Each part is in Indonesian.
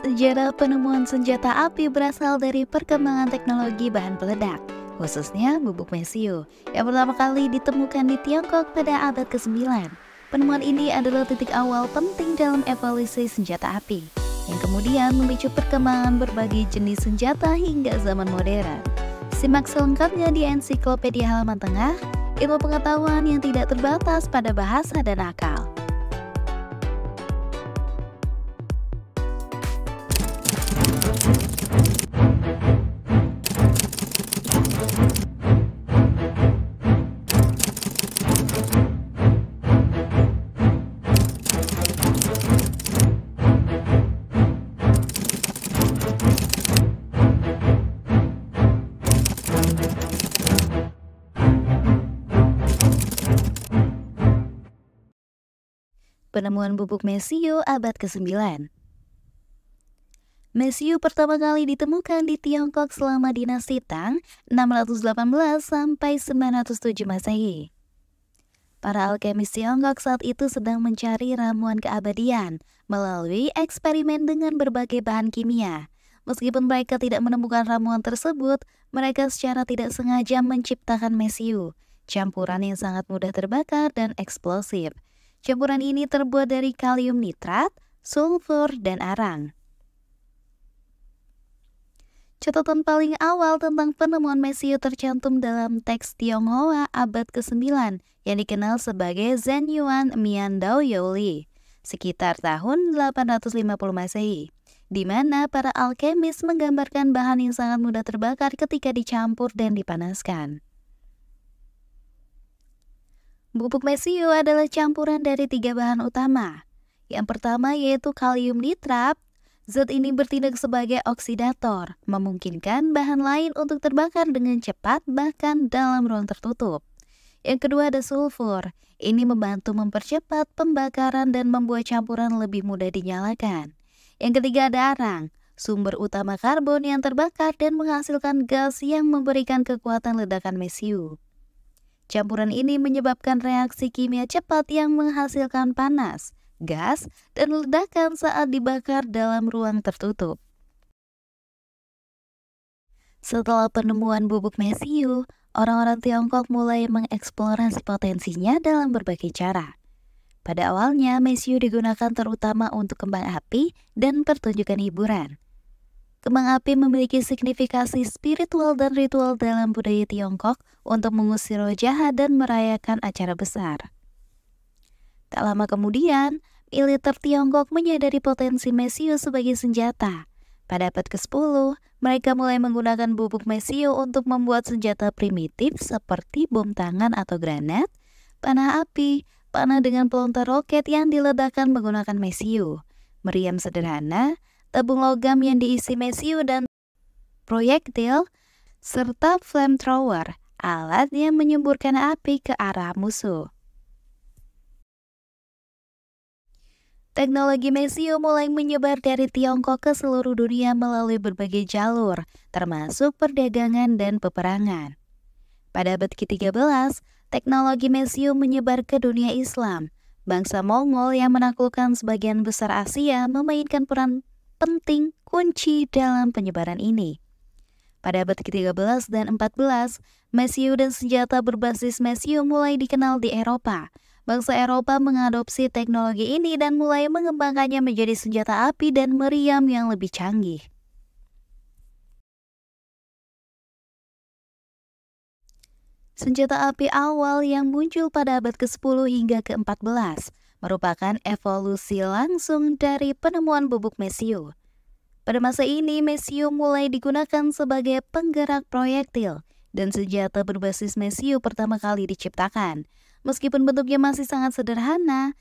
Sejarah penemuan senjata api berasal dari perkembangan teknologi bahan peledak, khususnya bubuk mesiu, yang pertama kali ditemukan di Tiongkok pada abad ke-9. Penemuan ini adalah titik awal penting dalam evolusi senjata api, yang kemudian memicu perkembangan berbagai jenis senjata hingga zaman modern. Simak selengkapnya di Ensiklopedia Halaman Tengah, ilmu pengetahuan yang tidak terbatas pada bahasa dan akal. Penemuan bubuk mesiu abad ke-9. Mesiu pertama kali ditemukan di Tiongkok selama dinasti Tang 618 sampai 907 Masehi. Para alkemis Tiongkok saat itu sedang mencari ramuan keabadian melalui eksperimen dengan berbagai bahan kimia. Meskipun mereka tidak menemukan ramuan tersebut, mereka secara tidak sengaja menciptakan mesiu, campuran yang sangat mudah terbakar dan eksplosif. Campuran ini terbuat dari kalium nitrat, sulfur, dan arang. Catatan paling awal tentang penemuan mesiu tercantum dalam teks Tionghoa abad ke-9 yang dikenal sebagai Zhenyuan Mian Dao Youli sekitar tahun 850 Masehi, di mana para alkemis menggambarkan bahan yang sangat mudah terbakar ketika dicampur dan dipanaskan. Bubuk mesiu adalah campuran dari 3 bahan utama. Yang pertama yaitu kalium nitrat. Zat ini bertindak sebagai oksidator, memungkinkan bahan lain untuk terbakar dengan cepat bahkan dalam ruang tertutup. Yang kedua ada sulfur. Ini membantu mempercepat pembakaran dan membuat campuran lebih mudah dinyalakan. Yang ketiga ada arang, sumber utama karbon yang terbakar dan menghasilkan gas yang memberikan kekuatan ledakan mesiu. Campuran ini menyebabkan reaksi kimia cepat yang menghasilkan panas, gas, dan ledakan saat dibakar dalam ruang tertutup. Setelah penemuan bubuk mesiu, orang-orang Tiongkok mulai mengeksplorasi potensinya dalam berbagai cara. Pada awalnya, mesiu digunakan terutama untuk kembang api dan pertunjukan hiburan. Kembang api memiliki signifikasi spiritual dan ritual dalam budaya Tiongkok untuk mengusir roh jahat dan merayakan acara besar. Tak lama kemudian, militer Tiongkok menyadari potensi mesiu sebagai senjata. Pada abad ke-10, mereka mulai menggunakan bubuk mesiu untuk membuat senjata primitif seperti bom tangan atau granat, panah api, panah dengan pelontar roket yang diledakkan menggunakan mesiu, meriam sederhana, tabung logam yang diisi mesiu dan proyektil, serta flamethrower, alat yang menyemburkan api ke arah musuh. Teknologi mesiu mulai menyebar dari Tiongkok ke seluruh dunia melalui berbagai jalur, termasuk perdagangan dan peperangan. Pada abad ke-13, teknologi mesiu menyebar ke dunia Islam. Bangsa Mongol yang menaklukkan sebagian besar Asia memainkan peran penting kunci dalam penyebaran ini. Pada abad ke-13 dan 14, mesiu dan senjata berbasis mesiu mulai dikenal di Eropa. Bangsa Eropa mengadopsi teknologi ini dan mulai mengembangkannya menjadi senjata api dan meriam yang lebih canggih. Senjata api awal yang muncul pada abad ke-10 hingga ke-14 merupakan evolusi langsung dari penemuan bubuk mesiu. Pada masa ini, mesiu mulai digunakan sebagai penggerak proyektil dan senjata berbasis mesiu pertama kali diciptakan. Meskipun bentuknya masih sangat sederhana,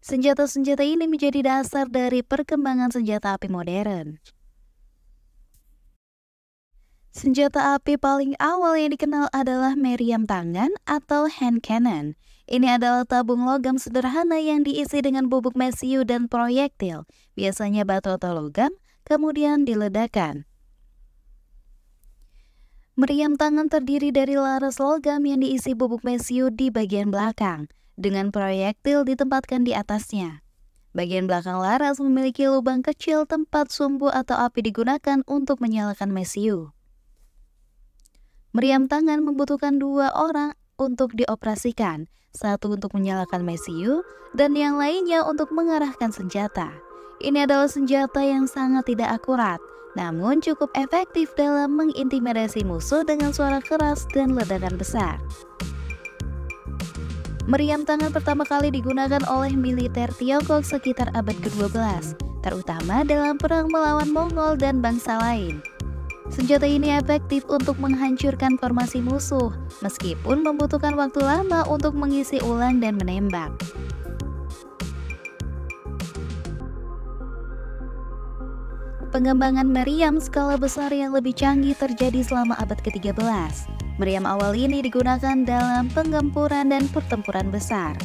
senjata-senjata ini menjadi dasar dari perkembangan senjata api modern. Senjata api paling awal yang dikenal adalah meriam tangan atau hand cannon. Ini adalah tabung logam sederhana yang diisi dengan bubuk mesiu dan proyektil, biasanya batu atau logam, kemudian diledakkan. Meriam tangan terdiri dari laras logam yang diisi bubuk mesiu di bagian belakang, dengan proyektil ditempatkan di atasnya. Bagian belakang laras memiliki lubang kecil tempat sumbu atau api digunakan untuk menyalakan mesiu. Meriam tangan membutuhkan 2 orang untuk dioperasikan, satu untuk menyalakan mesiu dan yang lainnya untuk mengarahkan senjata. Ini adalah senjata yang sangat tidak akurat, namun cukup efektif dalam mengintimidasi musuh dengan suara keras dan ledakan besar. Meriam tangan pertama kali digunakan oleh militer Tiongkok sekitar abad ke-12, terutama dalam perang melawan Mongol dan bangsa lain. Senjata ini efektif untuk menghancurkan formasi musuh, meskipun membutuhkan waktu lama untuk mengisi ulang dan menembak. Pengembangan meriam skala besar yang lebih canggih terjadi selama abad ke-13. Meriam awal ini digunakan dalam penggempuran dan pertempuran besar.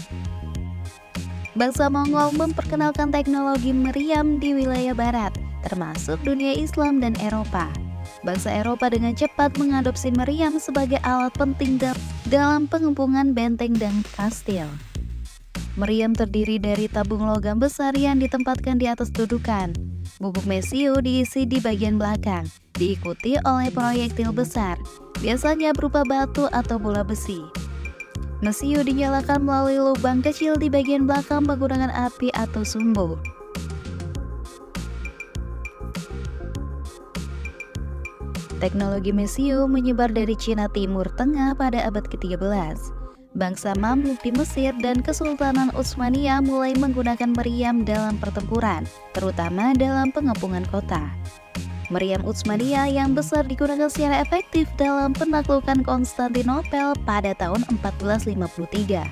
Bangsa Mongol memperkenalkan teknologi meriam di wilayah barat, termasuk dunia Islam dan Eropa. Bangsa Eropa dengan cepat mengadopsi meriam sebagai alat penting dalam pengepungan benteng dan kastil. Meriam terdiri dari tabung logam besar yang ditempatkan di atas dudukan. Bubuk mesiu diisi di bagian belakang, diikuti oleh proyektil besar, biasanya berupa batu atau bola besi. Mesiu dinyalakan melalui lubang kecil di bagian belakang menggunakan api atau sumbu. Teknologi mesiu menyebar dari Cina Timur Tengah pada abad ke-13. Bangsa Mamluk di Mesir dan Kesultanan Utsmaniyah mulai menggunakan meriam dalam pertempuran, terutama dalam pengepungan kota. Meriam Utsmaniyah yang besar digunakan secara efektif dalam penaklukan Konstantinopel pada tahun 1453.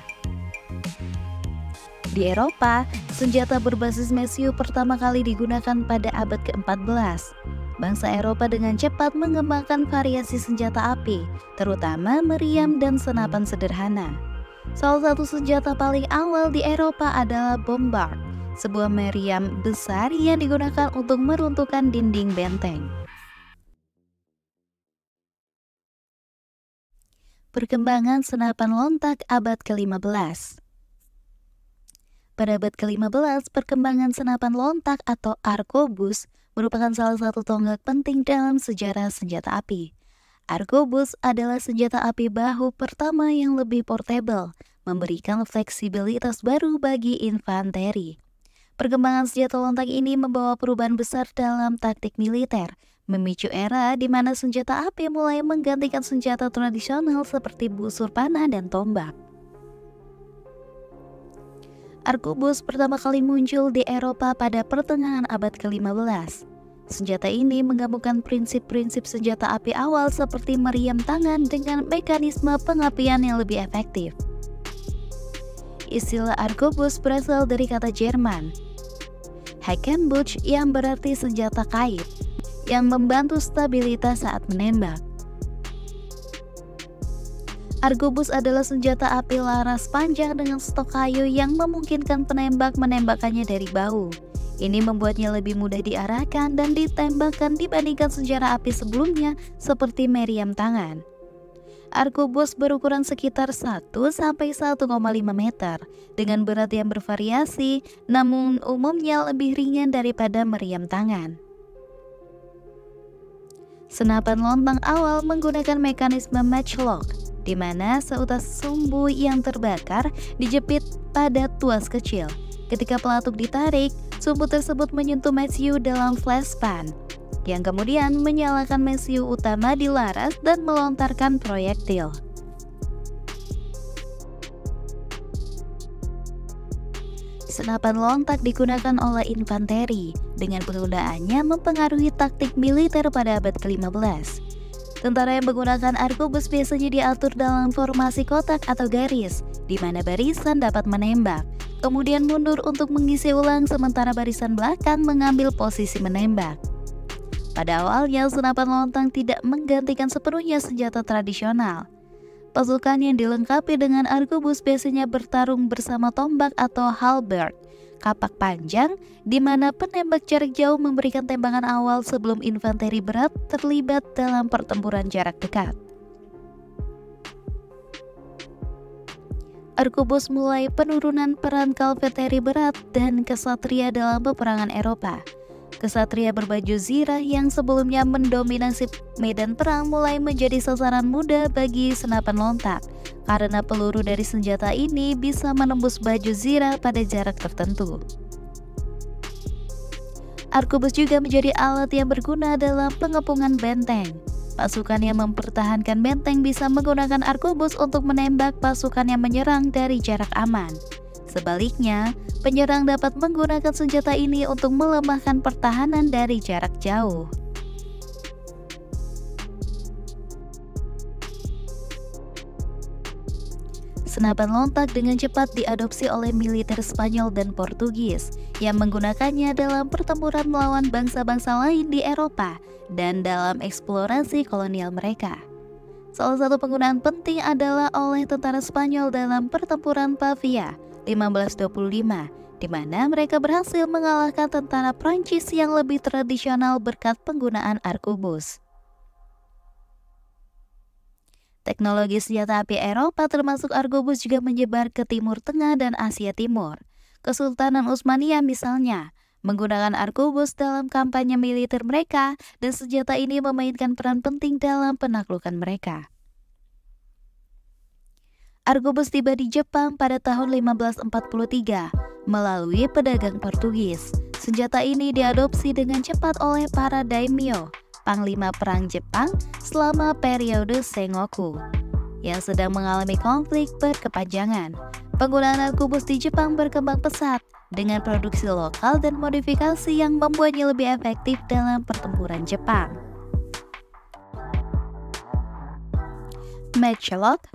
Di Eropa, senjata berbasis mesiu pertama kali digunakan pada abad ke-14. Bangsa Eropa dengan cepat mengembangkan variasi senjata api, terutama meriam dan senapan sederhana. Salah satu senjata paling awal di Eropa adalah bombard, sebuah meriam besar yang digunakan untuk meruntuhkan dinding benteng. Perkembangan senapan lontak abad ke-15. Pada abad ke-15, perkembangan senapan lontak atau arkobus merupakan salah satu tonggak penting dalam sejarah senjata api. Arkobus adalah senjata api bahu pertama yang lebih portable, memberikan fleksibilitas baru bagi infanteri. Perkembangan senjata lontak ini membawa perubahan besar dalam taktik militer, memicu era di mana senjata api mulai menggantikan senjata tradisional seperti busur panah dan tombak. Arkobus pertama kali muncul di Eropa pada pertengahan abad ke-15. Senjata ini menggabungkan prinsip-prinsip senjata api awal seperti meriam tangan dengan mekanisme pengapian yang lebih efektif. Istilah arkobus berasal dari kata Jerman Hakenbuch yang berarti senjata kait, yang membantu stabilitas saat menembak. Arkobus adalah senjata api laras panjang dengan stok kayu yang memungkinkan penembak menembakkannya dari bahu. Ini membuatnya lebih mudah diarahkan dan ditembakkan dibandingkan senjata api sebelumnya seperti meriam tangan. Arkobus berukuran sekitar 1-1,5 meter dengan berat yang bervariasi, namun umumnya lebih ringan daripada meriam tangan. Senapan lontang awal menggunakan mekanisme matchlock, di mana seutas sumbu yang terbakar dijepit pada tuas kecil. Ketika pelatuk ditarik, sumbu tersebut menyentuh mesiu dalam flashpan, yang kemudian menyalakan mesiu utama di laras dan melontarkan proyektil. Senapan lontak digunakan oleh infanteri, dengan penggunaannya mempengaruhi taktik militer pada abad ke-15. Tentara yang menggunakan arkobus biasanya diatur dalam formasi kotak atau garis, di mana barisan dapat menembak, kemudian mundur untuk mengisi ulang sementara barisan belakang mengambil posisi menembak. Pada awalnya, senapan lontang tidak menggantikan sepenuhnya senjata tradisional. Pasukan yang dilengkapi dengan arkobus biasanya bertarung bersama tombak atau halberd, kapak panjang, di mana penembak jarak jauh memberikan tembakan awal sebelum infanteri berat terlibat dalam pertempuran jarak dekat. Arkebus mulai penurunan peran kavaleri berat dan kesatria dalam peperangan Eropa. Kesatria berbaju zirah yang sebelumnya mendominasi medan perang mulai menjadi sasaran mudah bagi senapan lontar, karena peluru dari senjata ini bisa menembus baju zirah pada jarak tertentu. Arkebus juga menjadi alat yang berguna dalam pengepungan benteng. Pasukan yang mempertahankan benteng bisa menggunakan arkebus untuk menembak pasukan yang menyerang dari jarak aman. Sebaliknya, penyerang dapat menggunakan senjata ini untuk melemahkan pertahanan dari jarak jauh. Senapan lontar dengan cepat diadopsi oleh militer Spanyol dan Portugis yang menggunakannya dalam pertempuran melawan bangsa-bangsa lain di Eropa dan dalam eksplorasi kolonial mereka. Salah satu penggunaan penting adalah oleh tentara Spanyol dalam pertempuran Pavia 1525, di mana mereka berhasil mengalahkan tentara Prancis yang lebih tradisional berkat penggunaan arkebus. Teknologi senjata api Eropa termasuk arkebus juga menyebar ke Timur Tengah dan Asia Timur. Kesultanan Utsmaniyah misalnya menggunakan arkebus dalam kampanye militer mereka, dan senjata ini memainkan peran penting dalam penaklukan mereka. Arkebus tiba di Jepang pada tahun 1543 melalui pedagang Portugis. Senjata ini diadopsi dengan cepat oleh para daimyo, panglima perang Jepang selama periode Sengoku, yang sedang mengalami konflik berkepanjangan. Penggunaan arkebus di Jepang berkembang pesat dengan produksi lokal dan modifikasi yang membuatnya lebih efektif dalam pertempuran Jepang. Matchlock,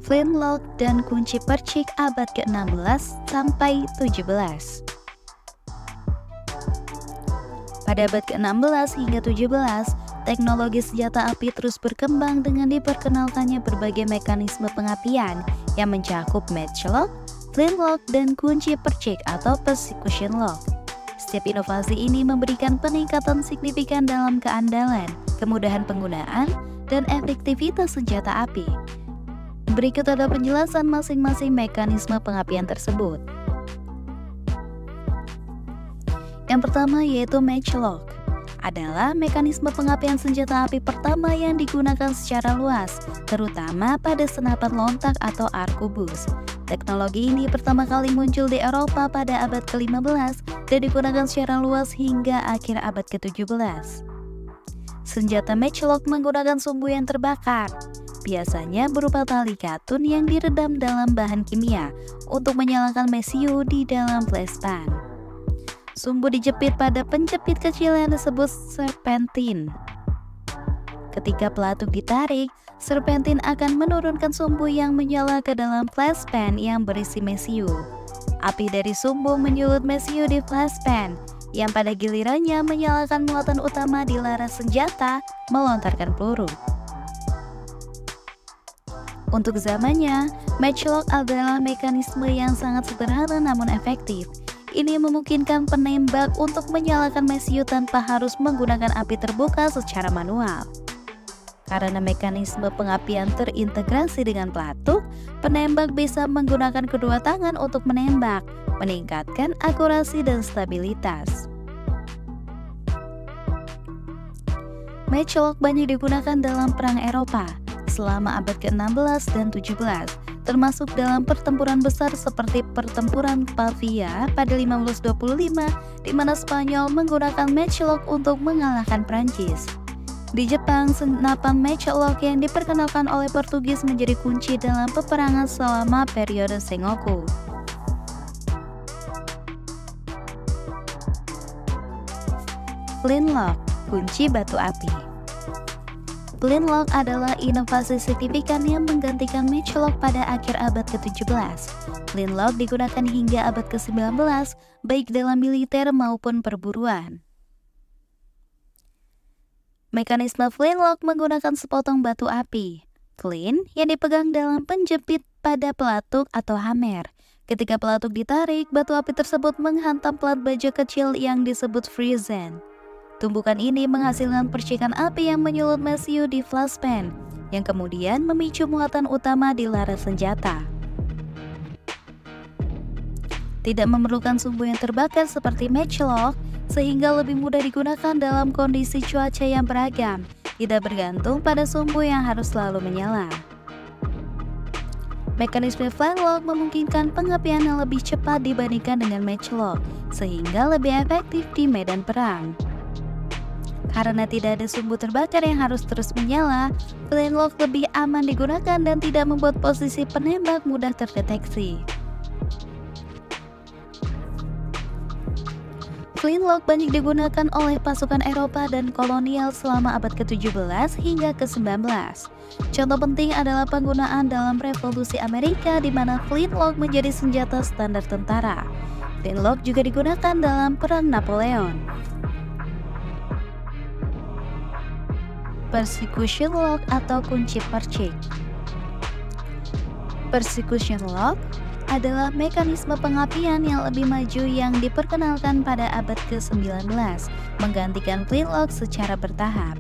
flintlock, dan kunci percik abad ke-16 sampai 17. Pada abad ke-16 hingga 17, teknologi senjata api terus berkembang dengan diperkenalkannya berbagai mekanisme pengapian yang mencakup matchlock, flintlock, dan kunci percik atau percussion lock. Setiap inovasi ini memberikan peningkatan signifikan dalam keandalan, kemudahan penggunaan, dan efektivitas senjata api. Berikut ada penjelasan masing-masing mekanisme pengapian tersebut. Yang pertama yaitu matchlock, adalah mekanisme pengapian senjata api pertama yang digunakan secara luas, terutama pada senapan lontar atau arkebus. Teknologi ini pertama kali muncul di Eropa pada abad ke-15 dan digunakan secara luas hingga akhir abad ke-17. Senjata matchlock menggunakan sumbu yang terbakar, biasanya berupa tali katun yang diredam dalam bahan kimia untuk menyalakan mesiu di dalam flashpan. Sumbu dijepit pada penjepit kecil yang disebut serpentin. Ketika pelatuk ditarik, serpentin akan menurunkan sumbu yang menyala ke dalam flashpan yang berisi mesiu. Api dari sumbu menyulut mesiu di flashpan, yang pada gilirannya menyalakan muatan utama di laras senjata melontarkan peluru. Untuk zamannya, matchlock adalah mekanisme yang sangat sederhana namun efektif. Ini memungkinkan penembak untuk menyalakan mesiu tanpa harus menggunakan api terbuka secara manual. Karena mekanisme pengapian terintegrasi dengan pelatuk, penembak bisa menggunakan kedua tangan untuk menembak, meningkatkan akurasi dan stabilitas. Matchlock banyak digunakan dalam perang Eropa selama abad ke-16 dan 17, termasuk dalam pertempuran besar seperti pertempuran Pavia pada 1525, di mana Spanyol menggunakan matchlock untuk mengalahkan Prancis. Di Jepang, senapan matchlock yang diperkenalkan oleh Portugis menjadi kunci dalam peperangan selama periode Sengoku. Flintlock, kunci batu api. Flintlock adalah inovasi signifikan yang menggantikan matchlock pada akhir abad ke-17. Flintlock digunakan hingga abad ke-19, baik dalam militer maupun perburuan. Mekanisme flintlock menggunakan sepotong batu api, flint, yang dipegang dalam penjepit pada pelatuk atau hammer. Ketika pelatuk ditarik, batu api tersebut menghantam plat baja kecil yang disebut frizen. Tumbukan ini menghasilkan percikan api yang menyulut mesiu di flashpan, yang kemudian memicu muatan utama di laras senjata. tidak memerlukan sumbu yang terbakar seperti matchlock, sehingga lebih mudah digunakan dalam kondisi cuaca yang beragam, tidak bergantung pada sumbu yang harus selalu menyala. Mekanisme flintlock memungkinkan pengapian yang lebih cepat dibandingkan dengan matchlock, sehingga lebih efektif di medan perang. Karena tidak ada sumbu terbakar yang harus terus menyala, flintlock lebih aman digunakan dan tidak membuat posisi penembak mudah terdeteksi. Flintlock banyak digunakan oleh pasukan Eropa dan kolonial selama abad ke-17 hingga ke-19. Contoh penting adalah penggunaan dalam Revolusi Amerika di mana flintlock menjadi senjata standar tentara. Flintlock juga digunakan dalam Perang Napoleon. Percussion lock atau kunci percik. Percussion lock adalah mekanisme pengapian yang lebih maju yang diperkenalkan pada abad ke-19, menggantikan flintlock secara bertahap.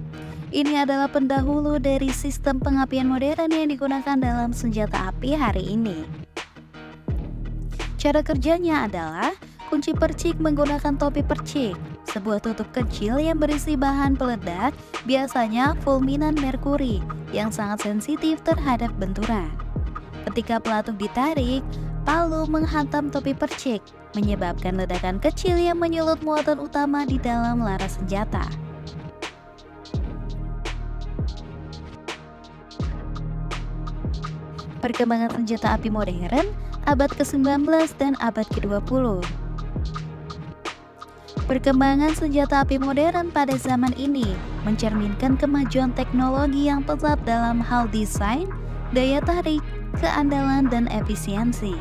Ini adalah pendahulu dari sistem pengapian modern yang digunakan dalam senjata api hari ini. Cara kerjanya adalah kunci percik menggunakan topi percik, sebuah tutup kecil yang berisi bahan peledak, biasanya fulminan merkuri, yang sangat sensitif terhadap benturan. Ketika pelatuk ditarik, palu menghantam topi percik, menyebabkan ledakan kecil yang menyulut muatan utama di dalam laras senjata. Perkembangan senjata api modern abad ke-19 dan abad ke-20. Perkembangan senjata api modern pada zaman ini mencerminkan kemajuan teknologi yang pesat dalam hal desain, daya tarik, keandalan, dan efisiensi.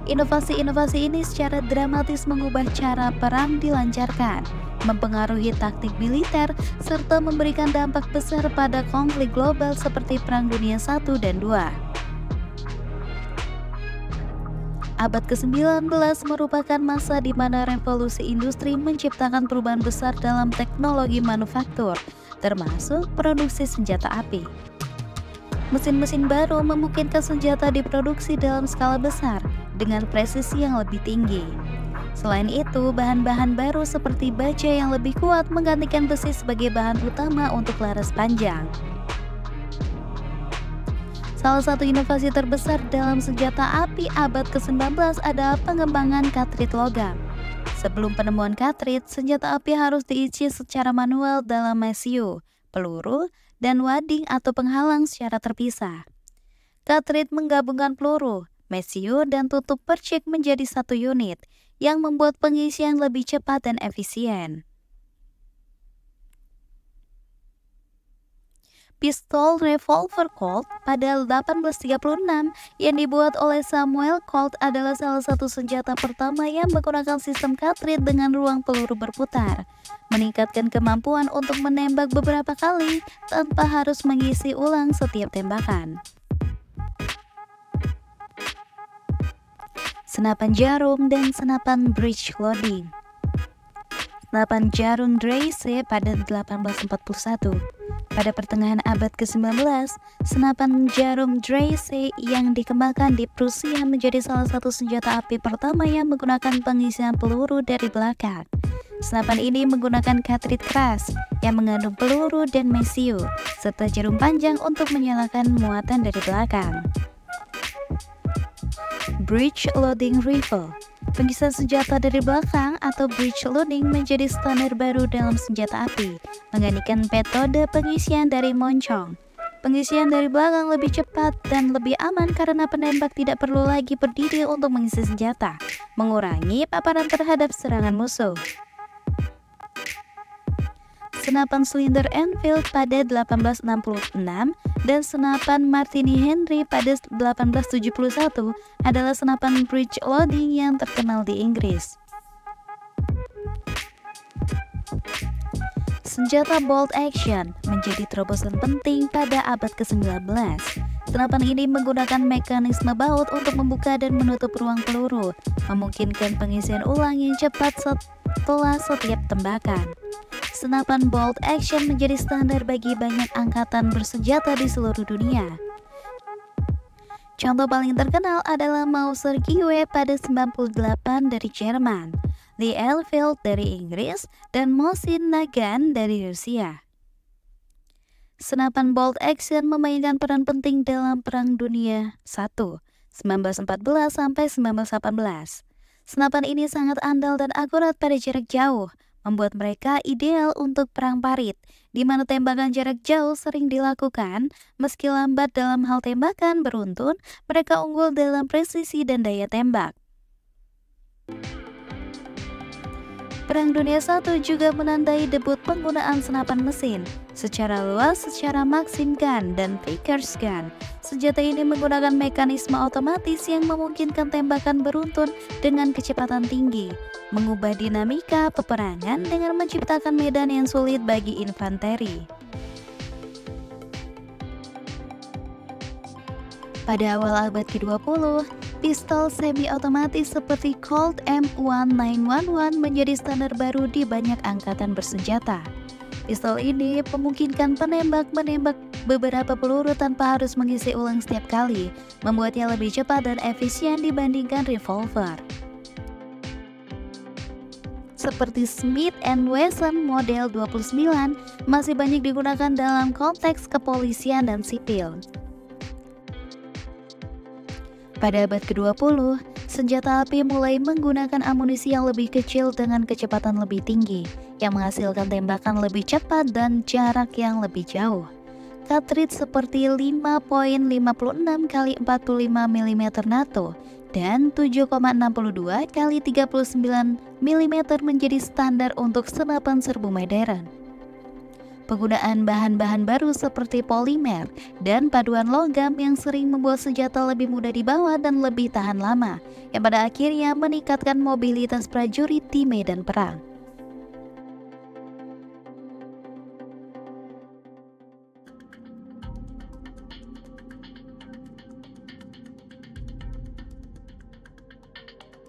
Inovasi-inovasi ini secara dramatis mengubah cara perang dilancarkan, mempengaruhi taktik militer, serta memberikan dampak besar pada konflik global seperti Perang Dunia I dan II. Abad ke-19 merupakan masa di mana revolusi industri menciptakan perubahan besar dalam teknologi manufaktur, termasuk produksi senjata api. Mesin-mesin baru memungkinkan senjata diproduksi dalam skala besar dengan presisi yang lebih tinggi. Selain itu, bahan-bahan baru seperti baja yang lebih kuat menggantikan besi sebagai bahan utama untuk laras panjang. Salah satu inovasi terbesar dalam senjata api abad ke-19 adalah pengembangan katrit logam. Sebelum penemuan katrit, senjata api harus diisi secara manual dalam mesiu, peluru, dan wading atau penghalang secara terpisah. Katrit menggabungkan peluru, mesiu, dan tutup percik menjadi satu unit, yang membuat pengisian lebih cepat dan efisien. Pistol revolver Colt pada 1836 yang dibuat oleh Samuel Colt adalah salah satu senjata pertama yang menggunakan sistem katrit dengan ruang peluru berputar, meningkatkan kemampuan untuk menembak beberapa kali tanpa harus mengisi ulang setiap tembakan. Senapan jarum dan senapan breech loading. Senapan jarum Dreyse pada 1841. Pada pertengahan abad ke-19, senapan jarum Dreyse yang dikembangkan di Prusia menjadi salah satu senjata api pertama yang menggunakan pengisian peluru dari belakang. Senapan ini menggunakan katrit keras yang mengandung peluru dan mesiu, serta jarum panjang untuk menyalakan muatan dari belakang. Breech loading rifle. Pengisian senjata dari belakang atau breech loading menjadi standar baru dalam senjata api, menggantikan metode pengisian dari moncong. Pengisian dari belakang lebih cepat dan lebih aman karena penembak tidak perlu lagi berdiri untuk mengisi senjata, mengurangi paparan terhadap serangan musuh. Senapan silinder Enfield pada 1866 dan senapan Martini Henry pada 1871 adalah senapan breech loading yang terkenal di Inggris. Senjata bolt action menjadi terobosan penting pada abad ke-19. Senapan ini menggunakan mekanisme baut untuk membuka dan menutup ruang peluru, memungkinkan pengisian ulang yang cepat setelah setiap tembakan. Senapan bolt action menjadi standar bagi banyak angkatan bersenjata di seluruh dunia. Contoh paling terkenal adalah Mauser Gue pada 98 dari Jerman, Lee Enfield dari Inggris, dan Mosin Nagant dari Rusia. Senapan bolt action memainkan peran penting dalam Perang Dunia I, 1914 sampai 1918. Senapan ini sangat andal dan akurat pada jarak jauh, membuat mereka ideal untuk perang parit, di mana tembakan jarak jauh sering dilakukan. Meski lambat dalam hal tembakan beruntun, mereka unggul dalam presisi dan daya tembak. Perang Dunia I juga menandai debut penggunaan senapan mesin secara luas secara Maxim Gun dan Vickers Gun. Senjata ini menggunakan mekanisme otomatis yang memungkinkan tembakan beruntun dengan kecepatan tinggi, mengubah dinamika peperangan dengan menciptakan medan yang sulit bagi infanteri. Pada awal abad ke-20, pistol semi-otomatis seperti Colt M1911 menjadi standar baru di banyak angkatan bersenjata. Pistol ini memungkinkan penembak menembak beberapa peluru tanpa harus mengisi ulang setiap kali, membuatnya lebih cepat dan efisien dibandingkan revolver. Seperti Smith & Wesson model 29 masih banyak digunakan dalam konteks kepolisian dan sipil. Pada abad ke-20, senjata api mulai menggunakan amunisi yang lebih kecil dengan kecepatan lebih tinggi, yang menghasilkan tembakan lebih cepat dan jarak yang lebih jauh. Cartridge seperti 5.56 x 45 mm NATO dan 7,62 x 39 mm menjadi standar untuk senapan serbu modern. Penggunaan bahan-bahan baru seperti polimer dan paduan logam yang sering membuat senjata lebih mudah dibawa dan lebih tahan lama, yang pada akhirnya meningkatkan mobilitas prajurit di medan perang.